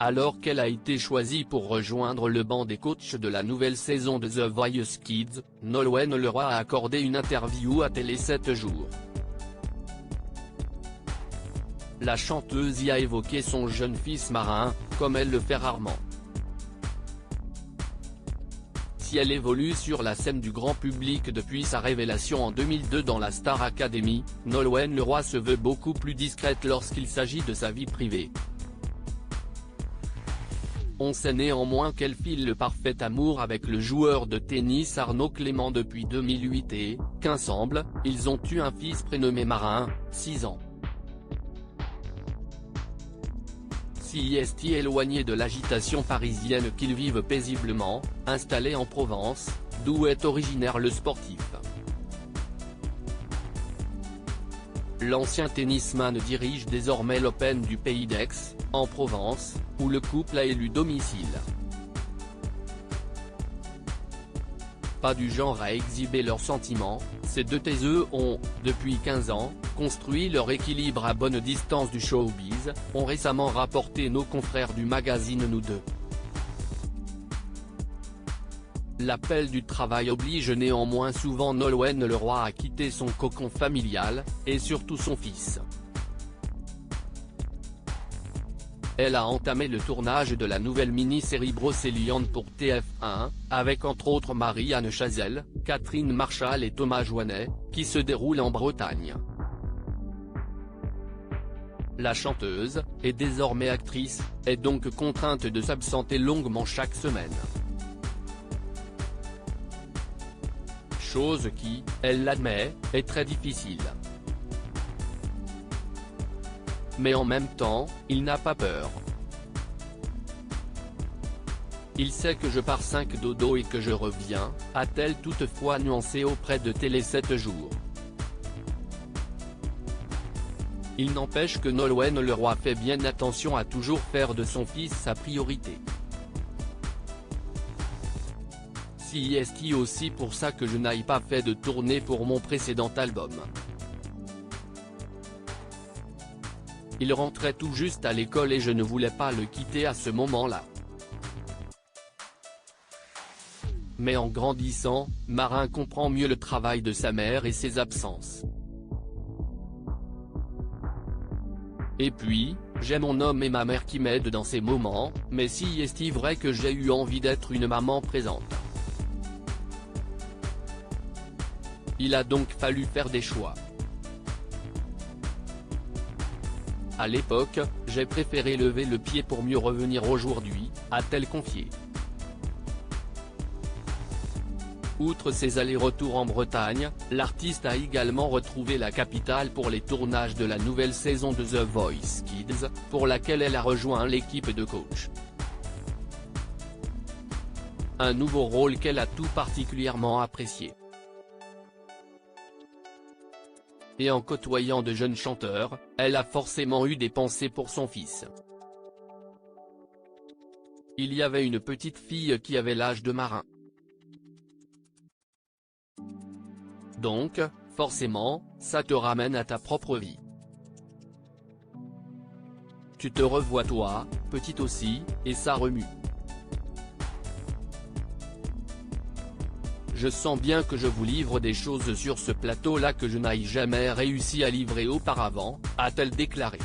Alors qu'elle a été choisie pour rejoindre le banc des coachs de la nouvelle saison de The Voice Kids, Nolwenn Leroy a accordé une interview à Télé 7 jours. La chanteuse y a évoqué son jeune fils marin, comme elle le fait rarement. Si elle évolue sur la scène du grand public depuis sa révélation en 2002 dans la Star Academy, Nolwenn Leroy se veut beaucoup plus discrète lorsqu'il s'agit de sa vie privée. On sait néanmoins qu'elle file le parfait amour avec le joueur de tennis Arnaud Clément depuis 2008 et, qu'ensemble, ils ont eu un fils prénommé Marin, 6 ans. Si est éloigné de l'agitation parisienne qu'ils vivent paisiblement, installé en Provence, d'où est originaire le sportif. L'ancien tennisman dirige désormais l'Open du Pays d'Aix, en Provence, où le couple a élu domicile. Pas du genre à exhiber leurs sentiments, ces deux taiseux ont, depuis 15 ans, construit leur équilibre à bonne distance du showbiz, ont récemment rapporté nos confrères du magazine Nous Deux. L'appel du travail oblige néanmoins souvent Nolwenn Leroy à quitter son cocon familial, et surtout son fils. Elle a entamé le tournage de la nouvelle mini-série Brocéliande pour TF1, avec entre autres Marie-Anne Chazelle, Catherine Marchal et Thomas Joinet, qui se déroule en Bretagne. La chanteuse, et désormais actrice, est donc contrainte de s'absenter longuement chaque semaine. Chose qui, elle l'admet, est très difficile. Mais en même temps, il n'a pas peur. Il sait que je pars 5 dodo et que je reviens, a-t-elle toutefois nuancé auprès de Télé 7 jours. Il n'empêche que Nolwenn Leroy fait bien attention à toujours faire de son fils sa priorité. Si est aussi pour ça que je n'aille pas fait de tournée pour mon précédent album. Il rentrait tout juste à l'école et je ne voulais pas le quitter à ce moment-là. Mais en grandissant, Marin comprend mieux le travail de sa mère et ses absences. Et puis, j'ai mon homme et ma mère qui m'aident dans ces moments, mais si est vrai que j'ai eu envie d'être une maman présente. Il a donc fallu faire des choix. À l'époque, j'ai préféré lever le pied pour mieux revenir aujourd'hui, a-t-elle confié. Outre ses allers-retours en Bretagne, l'artiste a également retrouvé la capitale pour les tournages de la nouvelle saison de The Voice Kids, pour laquelle elle a rejoint l'équipe de coach. Un nouveau rôle qu'elle a tout particulièrement apprécié. Et en côtoyant de jeunes chanteurs, elle a forcément eu des pensées pour son fils. Il y avait une petite fille qui avait l'âge de Marin. Donc, forcément, ça te ramène à ta propre vie. Tu te revois toi, petite aussi, et ça remue. Je sens bien que je vous livre des choses sur ce plateau-là que je n'aille jamais réussi à livrer auparavant, a-t-elle déclaré.